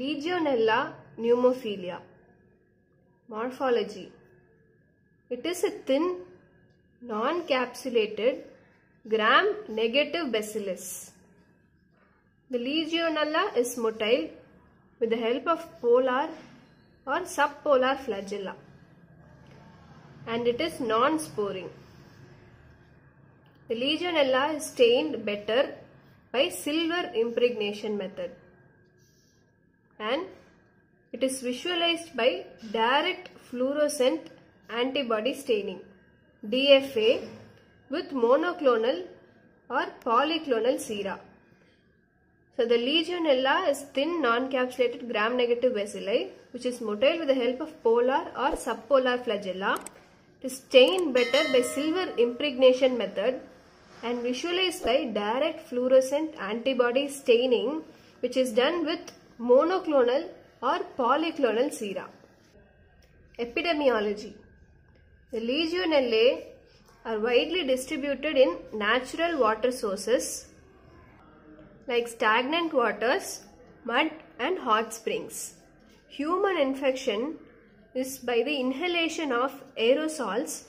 Legionella pneumophilia. Morphology. It is a thin, non-capsulated, gram-negative bacillus. The Legionella is motile with the help of polar or subpolar flagella, and it is non-sporing. The Legionella is stained better by silver impregnation method, and it is visualized by direct fluorescent antibody staining DFA with monoclonal or polyclonal sera. So the Legionella is thin non-capsulated gram-negative bacilli which is motile with the help of polar or subpolar flagella. It is stained better by silver impregnation method and visualized by direct fluorescent antibody staining which is done with monoclonal or polyclonal sera. Epidemiology. The Legionella are widely distributed in natural water sources like stagnant waters, mud and hot springs. Human infection is by the inhalation of aerosols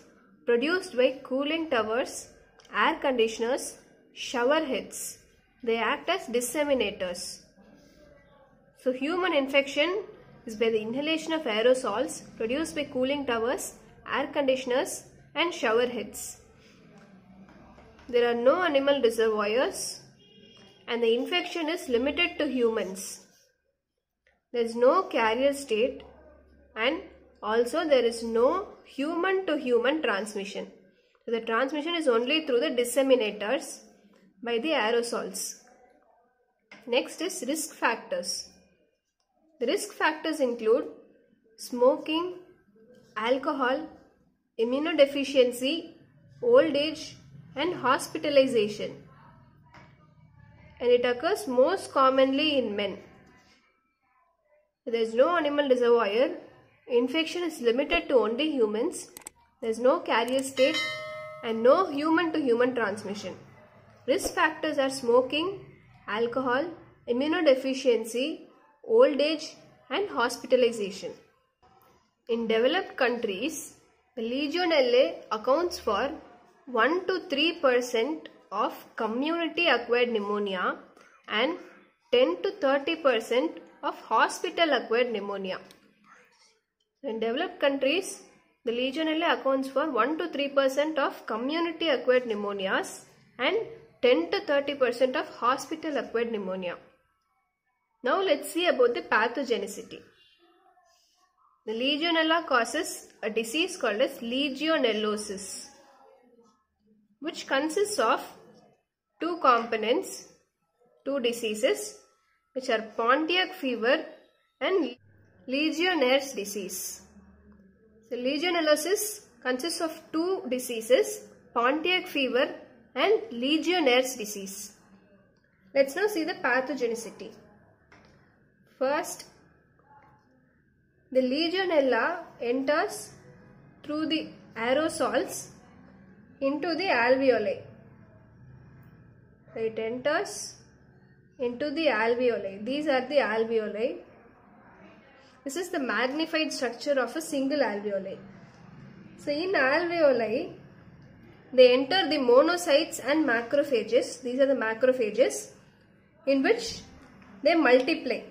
produced by cooling towers, air conditioners, shower heads. They act as disseminators. So human infection is by the inhalation of aerosols produced by cooling towers, air conditioners and shower heads. There are no animal reservoirs and the infection is limited to humans. There is no carrier state and also there is no human to human transmission. So the transmission is only through the disseminators by the aerosols. Next is risk factors. The risk factors include smoking, alcohol, immunodeficiency, old age and hospitalization. And it occurs most commonly in men. There is no animal reservoir. Infection is limited to only humans. There is no carrier state and no human to human transmission. Risk factors are smoking, alcohol, immunodeficiency, old age and hospitalization. In developed countries, the Legionella accounts for 1 to 3% of community acquired pneumonia and 10 to 30% of hospital acquired pneumonia. In developed countries, the Legionella accounts for 1 to 3% of community acquired pneumonias and 10 to 30% of hospital acquired pneumonia. Now let's see about the pathogenicity. The Legionella causes a disease called as legionellosis, which consists of two components, two diseases, which are Pontiac fever and Legionnaire's disease. So legionellosis consists of two diseases, Pontiac fever and Legionnaire's disease. Let's now see the pathogenicity. First, the Legionella enters through the aerosols into the alveoli. So it enters into the alveoli. These are the alveoli. This is the magnified structure of a single alveoli. So in alveoli, they enter the monocytes and macrophages. These are the macrophages in which they multiply.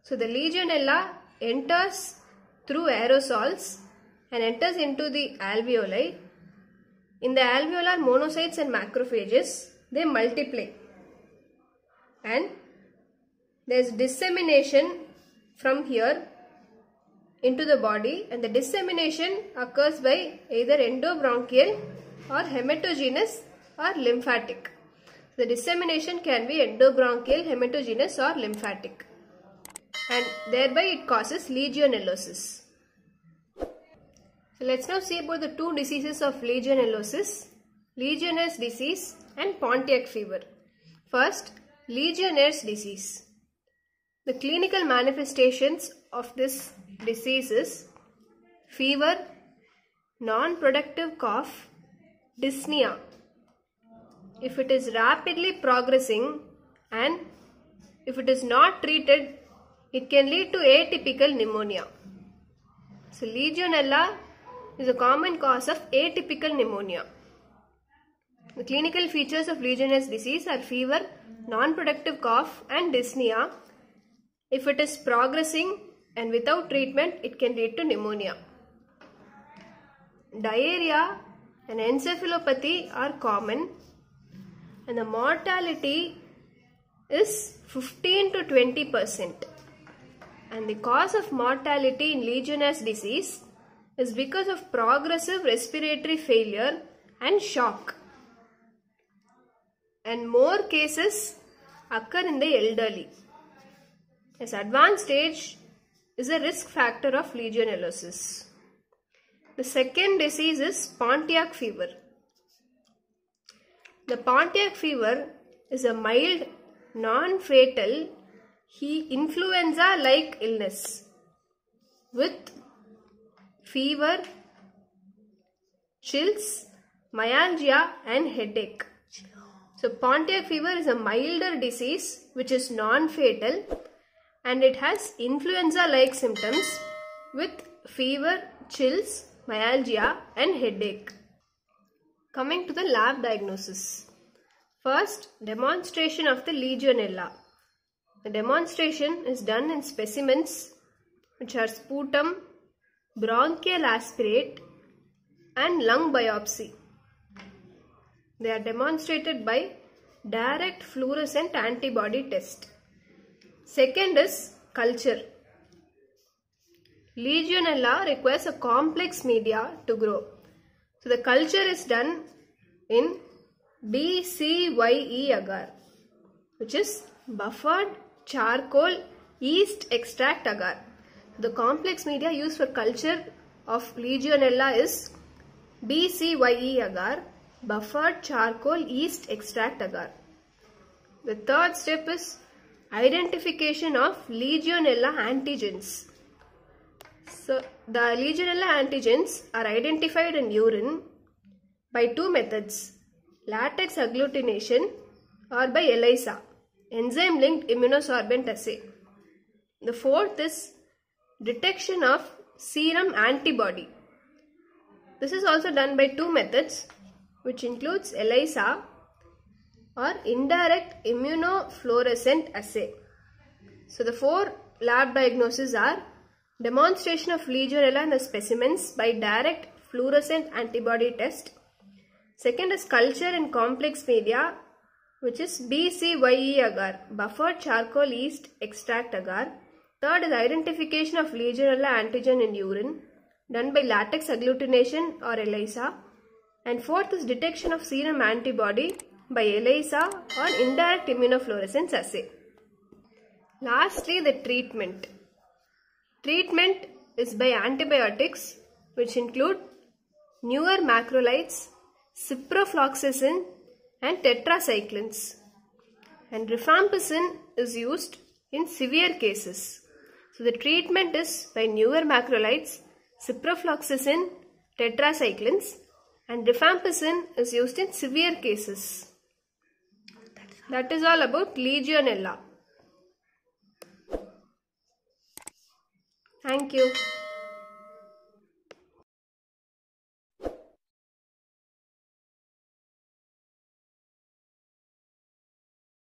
So the Legionella enters through aerosols and enters into the alveoli. In the alveolar monocytes and macrophages, they multiply. And there is dissemination from here into the body, and the dissemination occurs by either endobronchial or hematogenous or lymphatic. The dissemination can be endobronchial, hematogenous or lymphatic, and thereby it causes legionellosis. So let's now see about the two diseases of legionellosis, Legionnaire's disease and Pontiac fever. First, Legionnaire's disease. The clinical manifestations of this disease is fever, non-productive cough, dyspnea. If it is rapidly progressing and if it is not treated, it can lead to atypical pneumonia. So Legionella is a common cause of atypical pneumonia. The clinical features of Legionnaires disease are fever, non-productive cough and dyspnea. If it is progressing and without treatment, it can lead to pneumonia. Diarrhea and encephalopathy are common, and the mortality is 15 to 20%. And the cause of mortality in Legionnaire's disease is because of progressive respiratory failure and shock. And more cases occur in the elderly. As advanced age is a risk factor of legionellosis. The second disease is Pontiac fever. The Pontiac fever is a mild, non-fatal influenza-like illness with fever, chills, myalgia and headache. So Pontiac fever is a milder disease which is non-fatal and it has influenza-like symptoms with fever, chills, myalgia and headache. Coming to the lab diagnosis. First, demonstration of the Legionella. The demonstration is done in specimens which are sputum, bronchial aspirate and lung biopsy. They are demonstrated by direct fluorescent antibody test. Second is culture. Legionella requires a complex media to grow. So the culture is done in BCYE agar, which is buffered charcoal yeast extract agar. The complex media used for culture of Legionella is BCYE agar, buffered charcoal yeast extract agar. The third step is identification of Legionella antigens. So the Legionella antigens are identified in urine by two methods, latex agglutination or by ELISA, enzyme-linked immunosorbent assay. The fourth is detection of serum antibody. This is also done by two methods, which includes ELISA or indirect immunofluorescent assay. So the four lab diagnoses are demonstration of Legionella in the specimens by direct fluorescent antibody test. Second is culture in complex media, which is BCYE agar, buffered charcoal yeast extract agar. Third is identification of Legionella antigen in urine, done by latex agglutination or ELISA. And fourth is detection of serum antibody by ELISA or indirect immunofluorescence assay. Lastly, the treatment. Treatment is by antibiotics, which include newer macrolides, ciprofloxacin and tetracyclines. And rifampicin is used in severe cases. So the treatment is by newer macrolides, ciprofloxacin, tetracyclines, and rifampicin is used in severe cases. That is all about Legionella. Thank you.